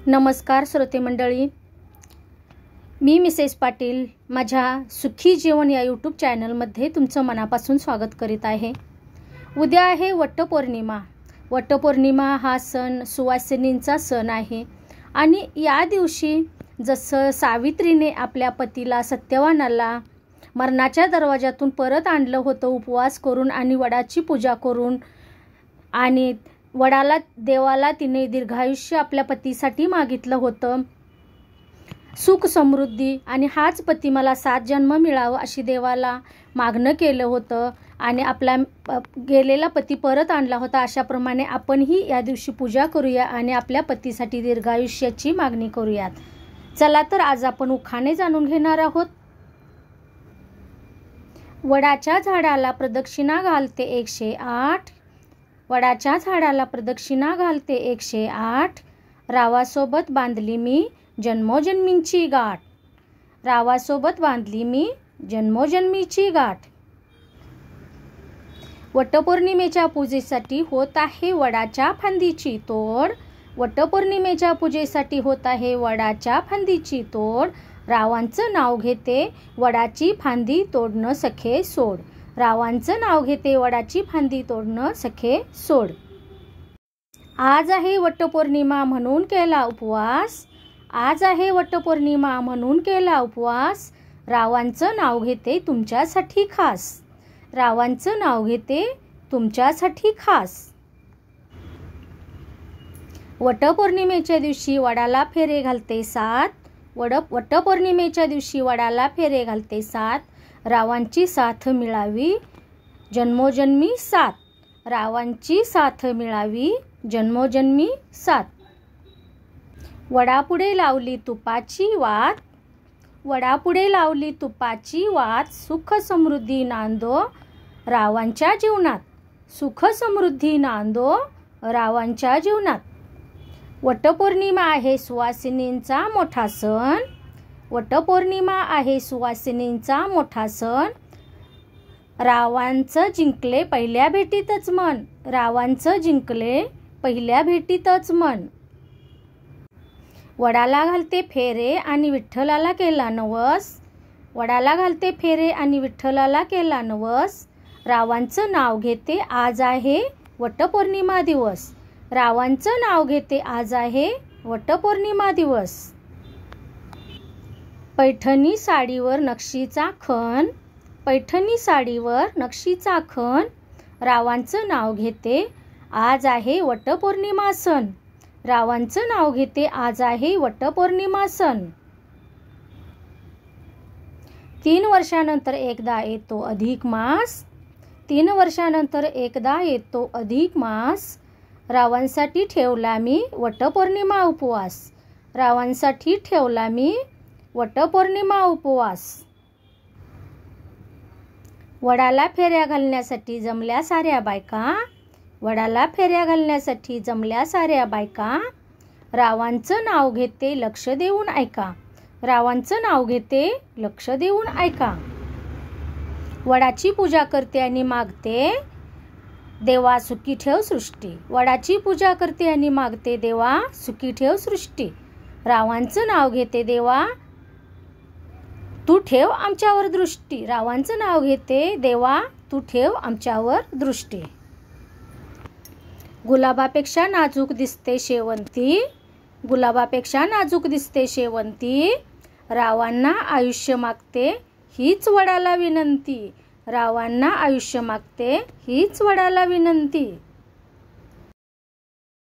नमस्कार श्रोते मंडळी, मी मिसेस पाटील माझ्या सुखी जीवन या यूट्यूब चॅनलमध्ये तुमचं मनापासून स्वागत करीत आहे। उद्या आहे वटपौर्णिमा। वटपौर्णिमा हा सण सुवासिनींचा सण आहे आणि या दिवशी जसं सावित्रीने आपल्या पतीला सत्यवानाला मरणाच्या दरवाजातून परत आणलं होतं उपवास करून आणि वडाची पूजा करून, आणि वडाला देवाला तिने दीर्घायुष्य आपल्या पतीसाठी मागितलं होतं, सुख समृद्धी, आणि हाच पती मला 7 जन्म मिळावं अशी देवाला मागणं केलं होतं आणि आपला गेलेला पती परत आणला होता। अशाप्रमाणे आपणही या दिवशी पूजा करूया आणि आपल्या पतीसाठी दीर्घायुष्याची मागणी करूयात। चला तर आज आपण उखाणे जाणून घेणार आहोत। वडाच्या झाडाला प्रदक्षिणा घालते 108, वडाच्या झाडाला प्रदक्षिणा घालते 108, रावासोबत बांधली मी जन्मोजन्मींची गाठ, रावासोबत बांधली मी जन्मोजन्मीची गाठ। वटपौर्णिमेच्या पूजेसाठी होत आहे वडाच्या फांदीची तोड, वटपौर्णिमेच्या पूजेसाठी होत आहे वडाच्या फांदीची तोड, रावांचं नाव घेते वडाची फांदी तोडणं सखे सोड, रावांचं नाव घेते वडाची फांदी तोडणं सखे सोड। आज आहे वटपौर्णिमा म्हणून केला उपवास, आज आहे वटपौर्णिमा म्हणून केला उपवास, रावांचं नाव घेते तुमच्यासाठी खास, रावांचं नाव घेते तुमच्यासाठी खास। वटपौर्णिमेच्या दिवशी वडाला फेरे घालते 7, वटपौर्णिमेच्या दिवशी वडाला फेरे घालते 7, रावांची साथ मिळावी जन्मोजन्मी साथ, रावांची साथ मिळावी जन्मोजन्मी साथ। वडापुढे लावली तुपाची वात, वडापुढे लावली तुपाची वात, सुख समृद्धी नांदो रावांच्या जीवनात, सुख समृद्धी नांदो रावांच्या जीवनात। वटपौर्णिमा आहे सुवासिनींचा मोठा सण, वटपौर्णिमा आहे सुवासिनींचा मोठा सण, रावांचं जिंकले पहिल्या भेटीतच मन, रावांचं जिंकले पहिल्या भेटीतच मन। वडाला घालते फेरे आणि विठ्ठलाला केला नवस, वडाला घालते फेरे आणि विठ्ठलाला केला नवस, रावांचं नाव घेते आज आहे वटपौर्णिमा दिवस, रावांचं नाव घेते आज आहे वटपौर्णिमा दिवस। पैठणी साडीवर नक्षीचा खण, पैठणी साडीवर नक्षीचा खण, रावांचं नाव घेते आज आहे वटपौर्णिमा सण, रावांचं नाव घेते आज आहे वटपौर्णिमा सण। 3 वर्षानंतर एकदा येतो अधिक मास, 3 वर्षानंतर एकदा येतो अधिक मास, रावांसाठी ठेवला मी वटपौर्णिमा उपवास, रावांसाठी ठेवला मी वटपौर्णिमा उपवास। वडाला फेऱ्या घालण्यासाठी जमल्या साऱ्या बायका, वडाला फेऱ्या घालण्यासाठी जमल्या साऱ्या बायका, रावांचं नाव घेते लक्ष देऊन ऐका, रावांचं नाव घेते लक्ष देऊन ऐका। वडाची पूजा करते आणि मागते देवा सुखी ठेव सृष्टी, वडाची पूजा करते आणि मागते देवा सुखी ठेव सृष्टी, रावांचं नाव घेते देवा तू ठेव आमच्यावर दृष्टी, रावांचं नाव घेते देवा तू ठेव आमच्यावर दृष्टी। गुलाबापेक्षा नाजूक दिसते शेवंती, गुलाबापेक्षा नाजूक दिसते शेवंती, रावांना आयुष्य मागते हीच वडाला विनंती, रावांना आयुष्य मागते हीच वडाला विनंती।